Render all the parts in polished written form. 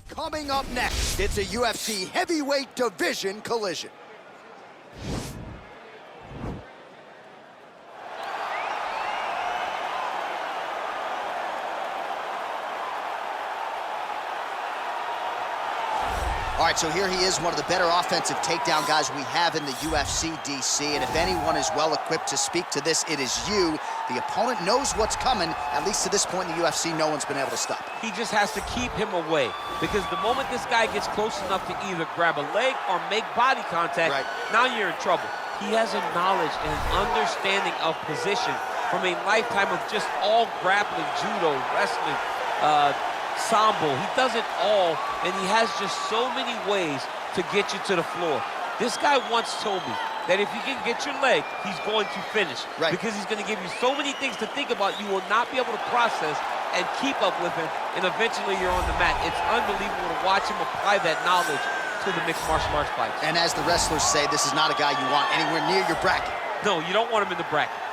Coming up next, it's a UFC heavyweight division collision. All right, so here he is, one of the better offensive takedown guys we have in the UFC, DC. And if anyone is well-equipped to speak to this, it is you. The opponent knows what's coming. At least to this point in the UFC, no one's been able to stop him. He just has to keep him away, because the moment this guy gets close enough to either grab a leg or make body contact, now you're in trouble. He has a knowledge and an understanding of position from a lifetime of just all grappling, judo, wrestling, sambo. He does it all, and he has just so many ways to get you to the floor. This guy once told me that if you can get your leg, he's going to finish. Because he's going to give you so many things to think about, you will not be able to process and keep up with him, and eventually you're on the mat. It's unbelievable to watch him apply that knowledge to the mixed martial arts fights. And as the wrestlers say, this is not a guy you want anywhere near your bracket. No, you don't want him in the bracket.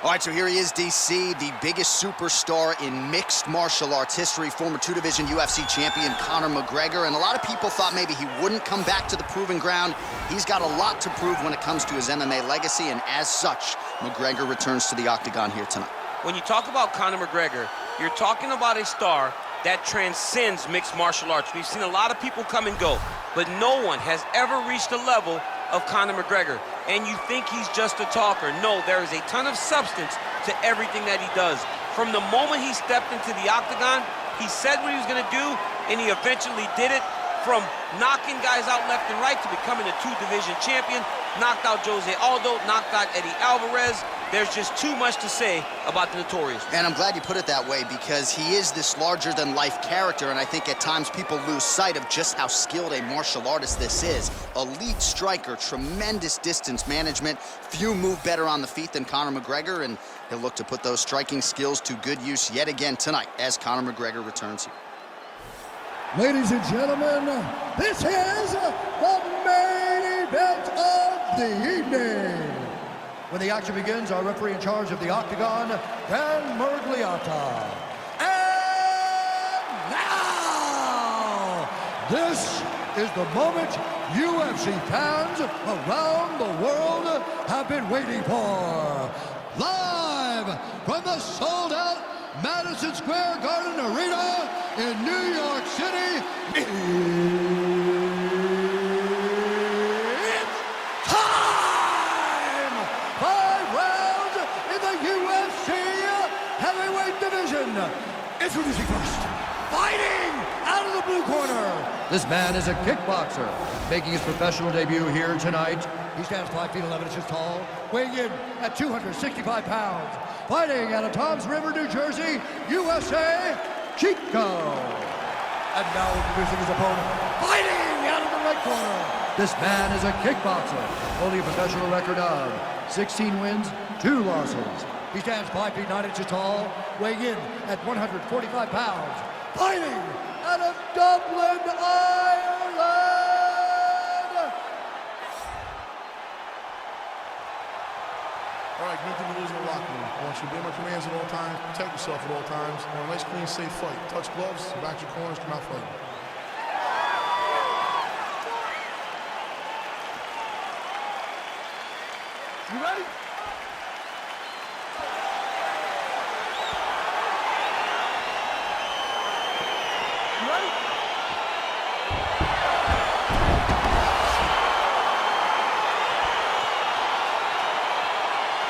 All right, so here he is, DC, the biggest superstar in mixed martial arts history, former two-division UFC champion Conor McGregor. And a lot of people thought maybe he wouldn't come back to the proving ground. He's got a lot to prove when it comes to his MMA legacy, and as such, McGregor returns to the octagon here tonight. When you talk about Conor McGregor, you're talking about a star that transcends mixed martial arts. We've seen a lot of people come and go, but no one has ever reached the level of Conor McGregor. And you think he's just a talker. No, there is a ton of substance to everything that he does. From the moment he stepped into the octagon, he said what he was gonna do, and he eventually did it. From knocking guys out left and right to becoming a two-division champion, knocked out José Aldo, knocked out Eddie Alvarez. There's just too much to say about the Notorious. And I'm glad you put it that way, because he is this larger-than-life character, and I think at times people lose sight of just how skilled a martial artist this is. Elite striker, tremendous distance management. Few move better on the feet than Conor McGregor, and he'll look to put those striking skills to good use yet again tonight as Conor McGregor returns here. Ladies and gentlemen, this is the main event of the evening. When the action begins, our referee in charge of the octagon, Dan Murgliata. And now, this is the moment UFC fans around the world have been waiting for. Live from the sold-out Madison Square Garden Arena in New York City, it's time! 5 rounds in the UFC heavyweight division. Introducing first, fighting out of the blue corner. This man is a kickboxer, making his professional debut here tonight. He stands 5 feet 11 inches tall, weighing in at 265 pounds. Fighting out of Toms River, New Jersey, USA, Chico. And now introducing his opponent, fighting out of the right corner. This man is a kickboxer, holding a professional record of 16 wins, 2 losses. He stands 5 feet 9 inches tall, weighing in at 145 pounds. Fighting out of Dublin, Ireland. All right, good thing to lose in the locker room. I want you to be in my commands at all times, protect yourself at all times. I want a nice, clean, safe fight. Touch gloves, back your corners, come out fighting. You ready? You ready?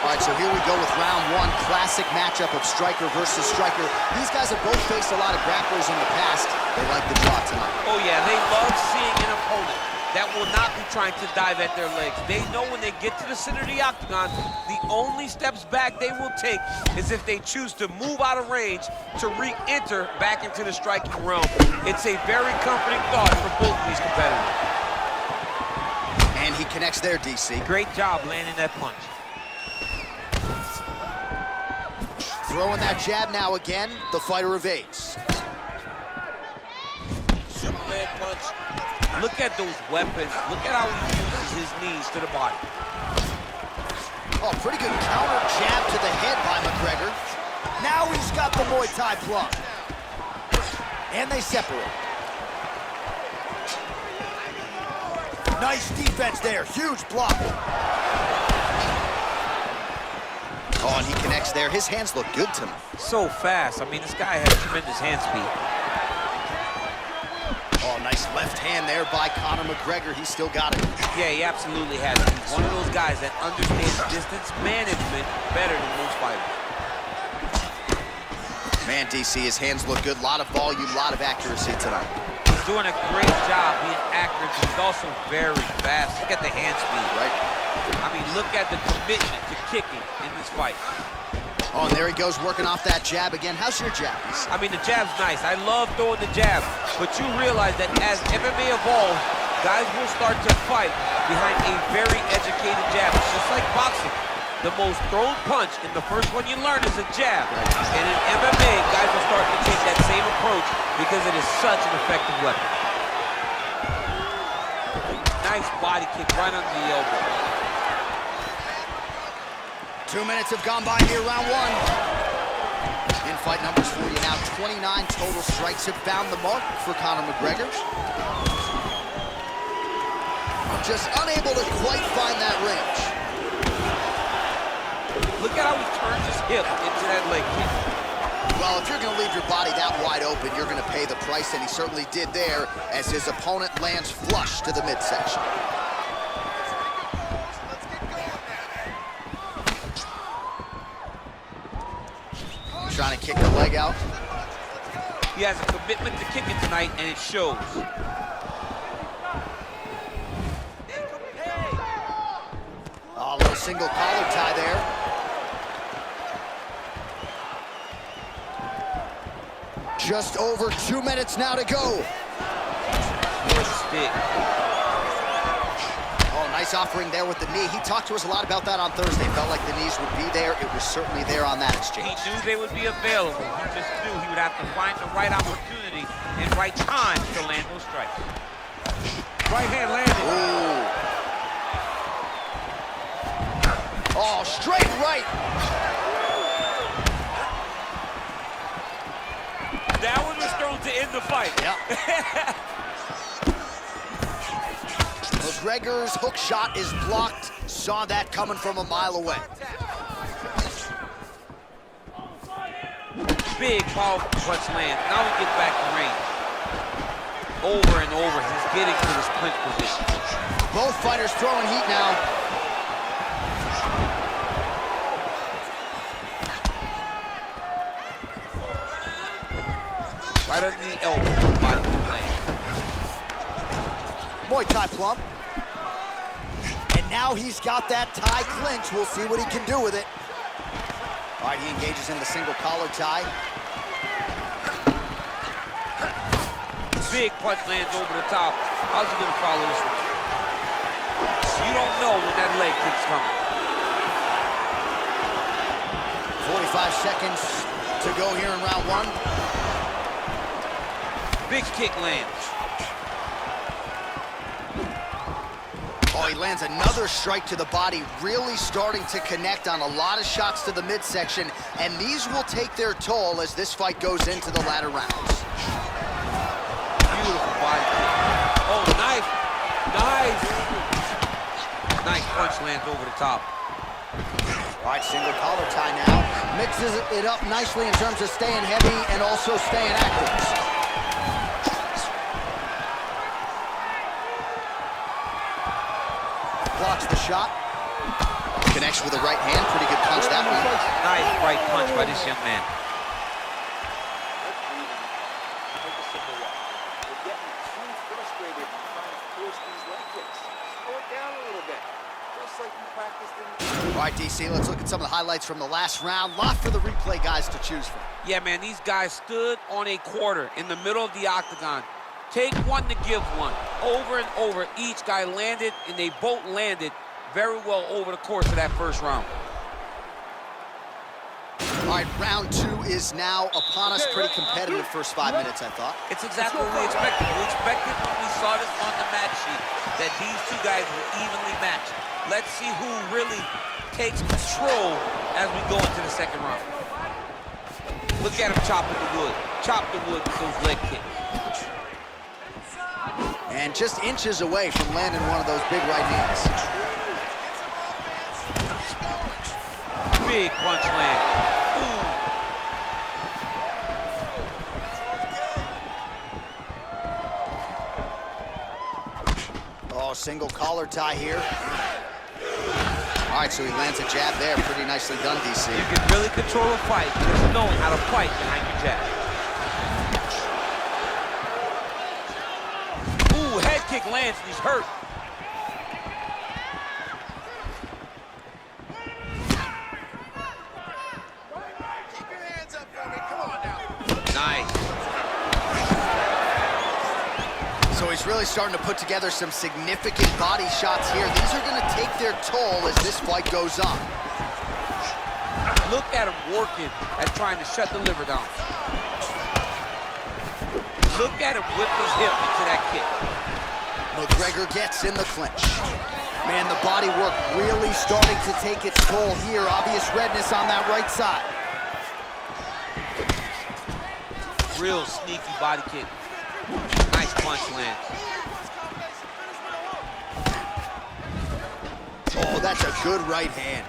All right, so here we go with round 1, classic matchup of striker versus striker. These guys have both faced a lot of grapplers in the past. They like the draw tonight. Oh yeah, they love seeing an opponent that will not be trying to dive at their legs. They know when they get to the center of the octagon, the only steps back they will take is if they choose to move out of range to re-enter back into the striking realm. It's a very comforting thought for both of these competitors. And he connects there, DC. Great job landing that punch. Throwing that jab now again, the fighter evades. Superman punch. Look at those weapons. Look at how he uses his knees to the body. Oh, pretty good counter jab to the head by McGregor. Now he's got the Muay Thai plug. And they separate. Nice defense there, huge block. Oh, and he connects there. His hands look good tonight. So fast. I mean, this guy has tremendous hand speed. Oh, nice left hand there by Conor McGregor. He's still got it. Yeah, he absolutely has it. He's one of those guys that understands distance management better than most fighters. Man, DC, his hands look good. A lot of volume, a lot of accuracy tonight. He's doing a great job being accurate. He's also very fast. Look at the hand speed. Right. I mean, look at the commitment to kicking in this fight. Oh, and there he goes, working off that jab again. How's your jab? I mean, the jab's nice. I love throwing the jab. But you realize that as MMA evolves, guys will start to fight behind a very educated jab. It's just like boxing. The most thrown punch in the first one you learn is a jab. And in MMA, guys will start to take that same approach because it is such an effective weapon. Nice body kick right under the elbow. 2 minutes have gone by here, round one. In fight numbers for you now, 29 total strikes have found the mark for Conor McGregor. Just unable to quite find that range. Look at how he turns his hip into that leg kick. Well, if you're going to leave your body that wide open, you're going to pay the price, and he certainly did there as his opponent lands flush to the midsection. Trying to kick the leg out. He has a commitment to kicking tonight, and it shows. Oh, a little single collar tie there. Just over 2 minutes now to go. Good stick. Oh, nice offering there with the knee. He talked to us a lot about that on Thursday. Felt like the knees would be there. It was certainly there on that exchange. He knew they would be available. He just knew he would have to find the right opportunity and right time to land those strikes. Right hand landed. Ooh. Oh, straight right. That one was thrown to end the fight. Yeah. McGregor's hook shot is blocked. Saw that coming from a mile away. Big, powerful punch land. Now we get back to range. Over and over, he's getting to this clinch position. Both fighters throwing heat now. Right under the elbow, bottom of the land. Muay Thai plump. And now he's got that tie clinch. We'll see what he can do with it. All right, he engages in the single collar tie. Big punch lands over the top. How's he gonna follow this one? You don't know when that leg kick's coming. 45 seconds to go here in round one. Big kick lands. Oh, he lands another strike to the body, really starting to connect on a lot of shots to the midsection, and these will take their toll as this fight goes into the latter rounds. Beautiful body kick. Oh, nice. Nice. Nice punch lands over the top. All right, single collar tie now. Mixes it up nicely in terms of staying heavy and also staying active. Blocks the shot. Connects with the right hand. Pretty good punch that one. Nice right punch by this young man. All right, DC, let's look at some of the highlights from the last round. Lot for the replay guys to choose from. Yeah, man, these guys stood on a quarter in the middle of the octagon. Take one to give one. Over and over, each guy landed, and they both landed very well over the course of that first round. All right, round two is now upon us. Pretty competitive first 5 minutes, I thought. It's exactly what we expected. We expected when we saw this on the match sheet that these two guys were evenly matched. Let's see who really takes control as we go into the second round. Look at him chopping the wood. Chop the wood with those leg kicks. And just inches away from landing one of those big right knees. Big punch land. Oh, single collar tie here. All right, so he lands a jab there. Pretty nicely done, DC. You can really control a fight just knowing how to fight behind your jab. Ooh, head kick lands and he's hurt. Keep your hands up for me. Come on now. Nice. So he's really starting to put together some significant body shots here. These are going to take their toll as this fight goes on. Look at him working at trying to shut the liver down. Look at him whip his hip into that kick. McGregor gets in the clinch. Man, the body work really starting to take its toll here. Obvious redness on that right side. Real sneaky body kick. Nice punch land. Oh, that's a good right hand.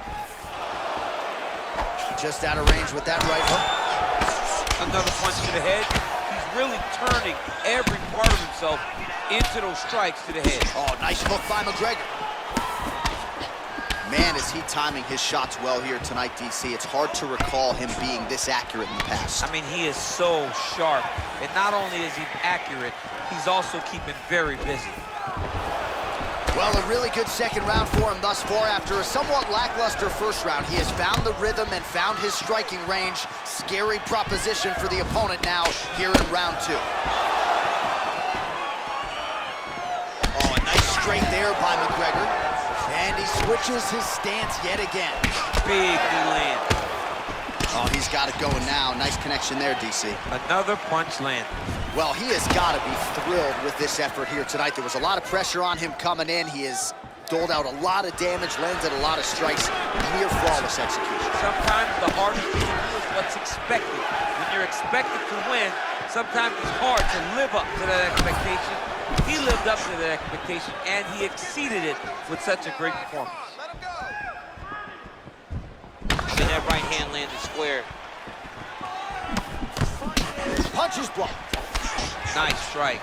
Just out of range with that right hook. Another punch to the head. He's really turning every part of himself into those strikes to the head. Oh, nice hook by McGregor. Man, is he timing his shots well here tonight, DC. It's hard to recall him being this accurate in the past. I mean, he is so sharp. And not only is he accurate, he's also keeping very busy. Well, a really good second round for him thus far. After a somewhat lackluster first round, he has found the rhythm and found his striking range. Scary proposition for the opponent now here in round 2. Oh, a nice straight there by McGregor. And he switches his stance yet again. Big knee land. Oh, he's got it going now. Nice connection there, DC. Another punch land. Well, he has got to be thrilled with this effort here tonight. There was a lot of pressure on him coming in. He has doled out a lot of damage, landed a lot of strikes. Near flawless execution. Sometimes the hardest thing to do is what's expected. When you're expected to win, sometimes it's hard to live up to that expectation. He lived up to that expectation, and he exceeded it with such a great performance. Let him go. And that right hand landed square. Punches blocked. Nice strike.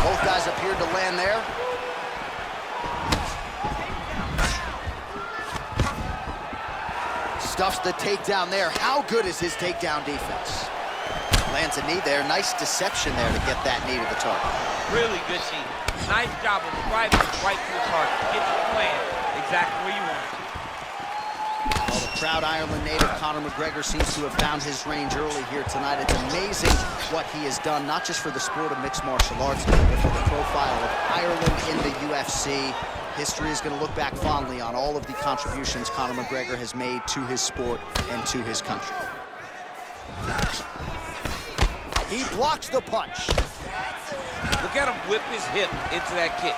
Both guys appeared to land there. Stuffs the takedown there. How good is his takedown defense? Lands a knee there. Nice deception there to get that knee to the target. Really good team. Nice job of driving right to the target. Get the plan exactly where you want it. Well, the proud Ireland native Conor McGregor seems to have found his range early here tonight. It's amazing what he has done, not just for the sport of mixed martial arts, but for the profile of Ireland in the UFC. History is going to look back fondly on all of the contributions Conor McGregor has made to his sport and to his country. He blocks the punch. Look at him whip his hip into that kick.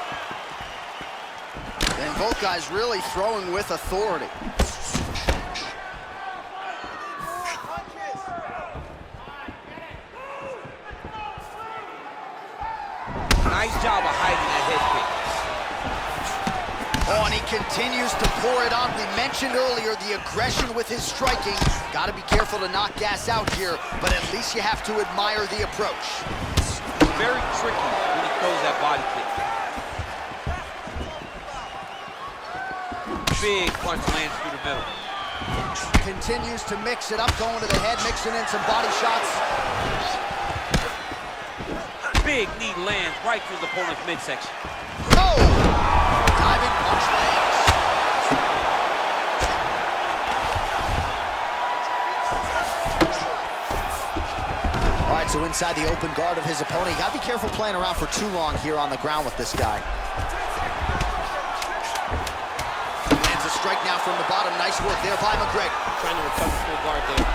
And both guys really throwing with authority. Nice job of hiding that head kick. Oh, and he continues to pour it on. We mentioned earlier the aggression with his striking. Got to be careful to not gas out here, but at least you have to admire the approach. Very tricky when he throws that body kick. Big punch lands through the middle. Continues to mix it up, going to the head, mixing in some body shots. Big knee lands right through the opponent's midsection. Oh! Diving punch lands. All right, so inside the open guard of his opponent. You gotta be careful playing around for too long here on the ground with this guy. Lands a strike now from the bottom. Nice work there by McGregor. Trying to recover full guard there.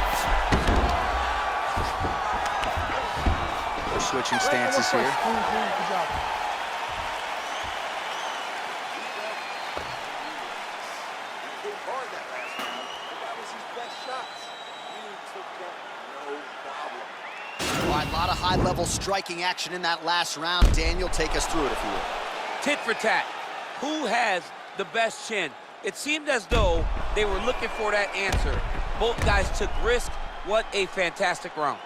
We're switching stances here. Good job. right, a lot of high-level striking action in that last round. Daniel, take us through it, if you will. Tit for tat. Who has the best chin? It seemed as though they were looking for that answer. Both guys took risk. What a fantastic round.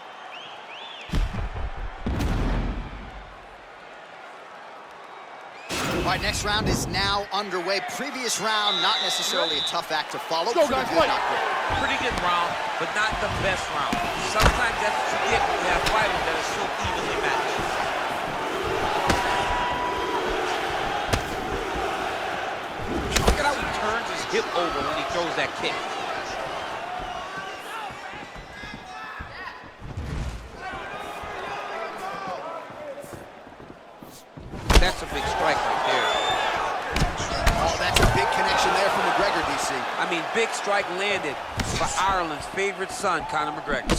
All right, next round is now underway. Previous round, not necessarily a tough act to follow. Go, guys, fight. Pretty good round, but not the best round. Sometimes that's what you get when you have fighters that are so evenly matched. Look at how he turns his hip over when he throws that kick. That's a big strike right there. Oh, that's a big connection there from McGregor, DC. I mean, big strike landed for Ireland's favorite son, Conor McGregor.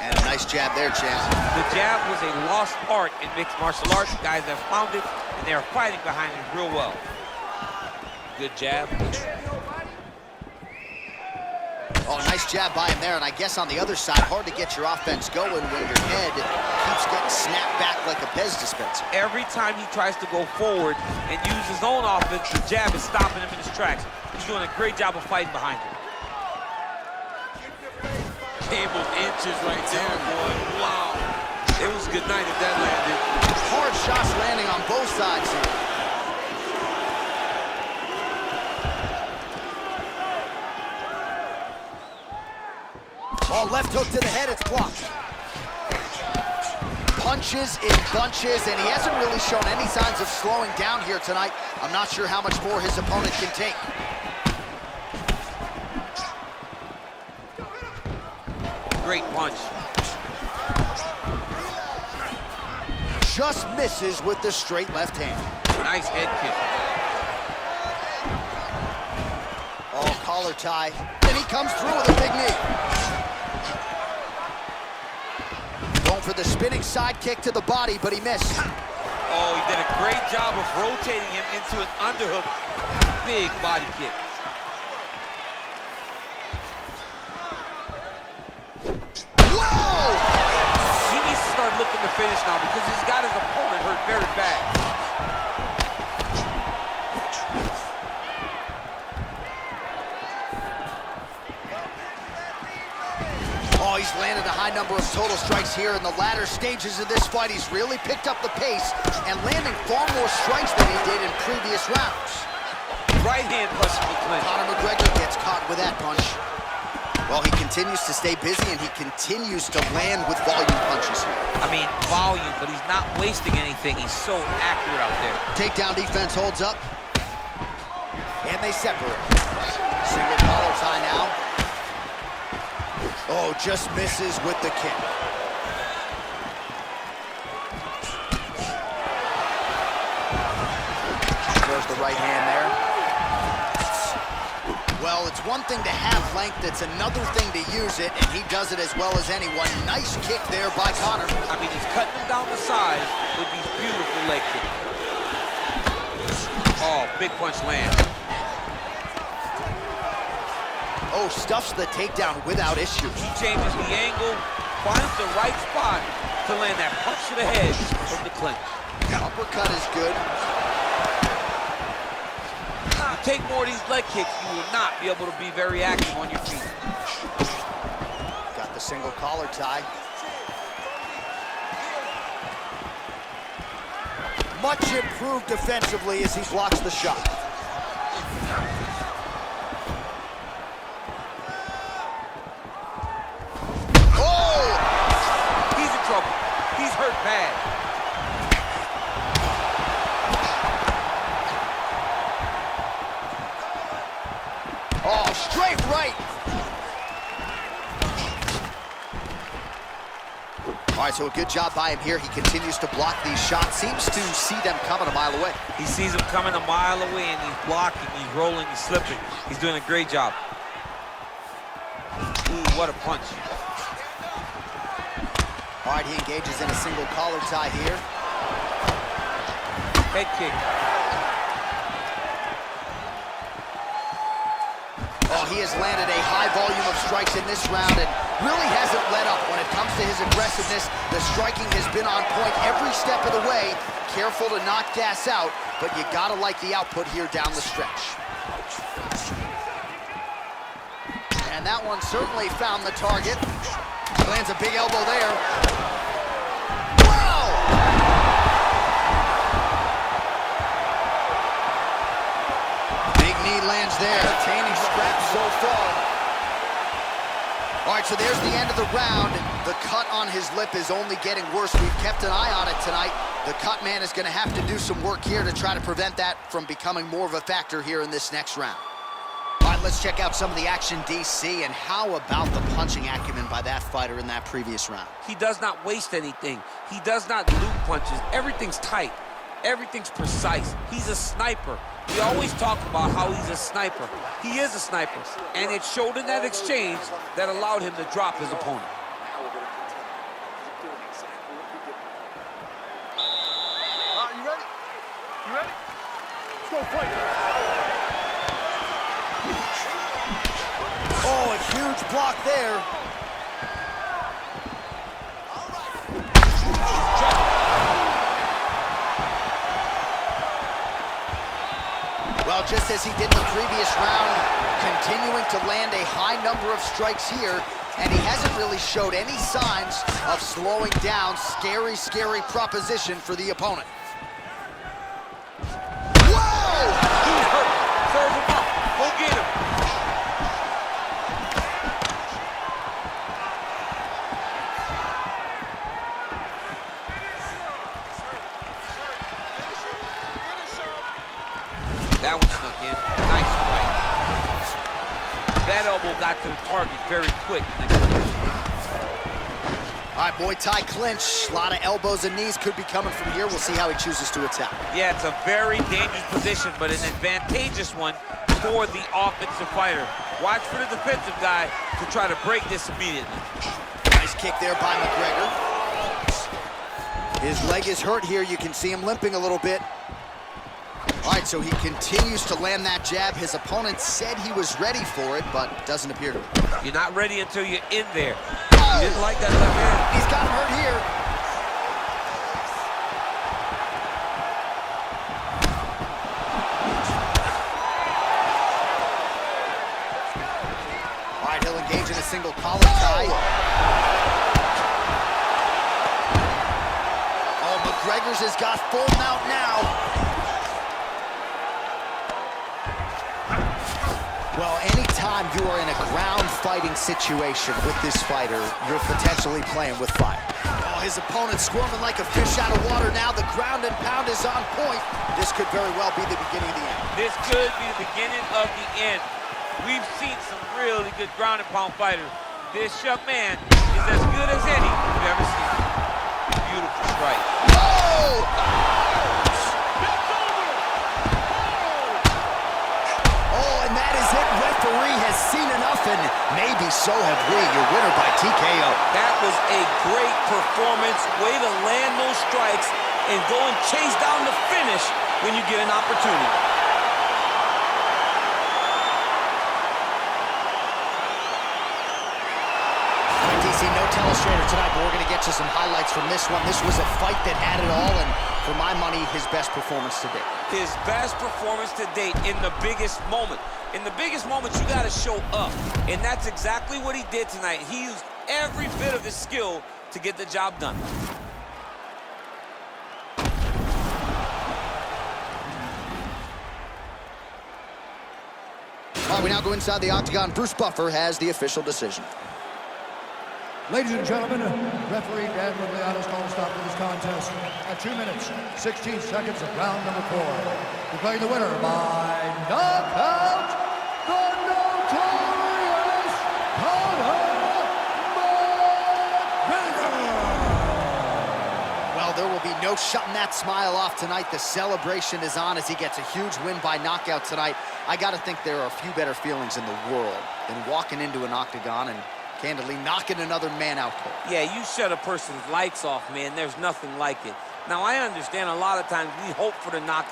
And a nice jab there, champ. The jab was a lost art in mixed martial arts. Guys have found it, and they are fighting behind it real well. Good jab. Oh, nice jab by him there, and I guess on the other side, hard to get your offense going when your head keeps getting snapped back like a Pez dispenser. Every time he tries to go forward and use his own offense, the jab is stopping him in his tracks. He's doing a great job of fighting behind it. Came with inches right there, boy. Wow. It was a good night if that landed. Hard shots landing on both sides here. Oh, left hook to the head, it's blocked. Punches in bunches, and he hasn't really shown any signs of slowing down here tonight. I'm not sure how much more his opponent can take. Great punch. Just misses with the straight left hand. Nice head kick. Oh, collar tie. And he comes through with a big knee. Going for the spinning side kick to the body, but he missed. Oh, he did a great job of rotating him into an underhook. Big body kick. Whoa! He needs to start looking to finish now because he's got his opponent hurt very bad. Oh, he's landed a high number of total strikes here in the latter stages of this fight. He's really picked up the pace and landing far more strikes than he did in previous rounds. Right hand punch from the clinch. Conor McGregor gets caught with that punch. Well, he continues to stay busy and he continues to land with volume punches here. I mean, volume, but he's not wasting anything. He's so accurate out there. Takedown defense holds up. And they separate. Single collar tie now. Oh, just misses with the kick. Throws the right hand there. Well, it's one thing to have length, it's another thing to use it, and he does it as well as anyone. Nice kick there by Conor. I mean, he's cutting him down the side with these beautiful leg kicks. Oh, big punch land. Oh, stuffs the takedown without issue. He changes the angle, finds the right spot to land that punch to the head from the clinch. Uppercut is good. You take more of these leg kicks, you will not be able to be very active on your feet. Got the single collar tie. Much improved defensively as he blocks the shot. Bad. Oh, straight right. All right, so a good job by him here. He continues to block these shots. Seems to see them coming a mile away. He sees them coming a mile away, and he's blocking, he's rolling, he's slipping. He's doing a great job. Ooh, what a punch. All right, he engages in a single collar tie here. Head kick. Oh, he has landed a high volume of strikes in this round, and really hasn't let up when it comes to his aggressiveness. The striking has been on point every step of the way. Careful to not gas out, but you gotta like the output here down the stretch. And that one certainly found the target. Lands a big elbow there. Wow! Big knee lands there. Entertaining scrap so far. All right, so there's the end of the round. The cut on his lip is only getting worse. We've kept an eye on it tonight. The cut man is going to have to do some work here to try to prevent that from becoming more of a factor here in this next round. All right, let's check out some of the action, DC, and how about the punching acumen by that fighter in that previous round? He does not waste anything. He does not loop punches. Everything's tight. Everything's precise. He's a sniper. We always talk about how he's a sniper. He is a sniper, and it showed in that exchange that allowed him to drop his opponent. You ready? You ready? Let's go fight. Oh, a huge block there. Well, just as he did in the previous round, continuing to land a high number of strikes here, and he hasn't really showed any signs of slowing down. Scary, scary proposition for the opponent. Whoa! He's hurt. Serve him up. Go get him. That one snuck in. Nice fight. That elbow got to the target very quick. All right, Muay Thai clinch. A lot of elbows and knees could be coming from here. We'll see how he chooses to attack. Yeah, it's a very dangerous position, but an advantageous one for the offensive fighter. Watch for the defensive guy to try to break this immediately. Nice kick there by McGregor. His leg is hurt here. You can see him limping a little bit. All right, so he continues to land that jab. His opponent said he was ready for it, but doesn't appear to be. You're not ready until you're in there. Oh! He didn't like that left hand. He's got him hurt here. All right, he'll engage in a single collar tie. Oh, McGregor's has got full mount now. Well, anytime you are in a ground fighting situation with this fighter, you're potentially playing with fire. Oh, his opponent squirming like a fish out of water now. The ground and pound is on point. This could very well be the beginning of the end. This could be the beginning of the end. We've seen some really good ground and pound fighters. This young man is as good as any we've ever seen. Beautiful strike. Oh! Referee has seen enough, and maybe so have we. Your winner by TKO. That was a great performance. Way to land those strikes and go and chase down the finish when you get an opportunity. All right, DC, no telestrator tonight, but we're going to get you some highlights from this one. This was a fight that had it all, and for my money, his best performance to date. His best performance to date in the biggest moment. In the biggest moments, you got to show up. And that's exactly what he did tonight. He used every bit of his skill to get the job done. All right, we now go inside the octagon. Bruce Buffer has the official decision. Ladies and gentlemen, referee Dan Rugliano's called a stop to this contest at 2 minutes, 16 seconds of round number 4. Declaring the winner by knockout, the notorious Conor McGregor! Well, there will be no shutting that smile off tonight. The celebration is on as he gets a huge win by knockout tonight. I got to think there are a few better feelings in the world than walking into an octagon and candidly knocking another man out cold. Yeah, you shut a person's lights off, man. There's nothing like it. Now, I understand a lot of times we hope for the knockout.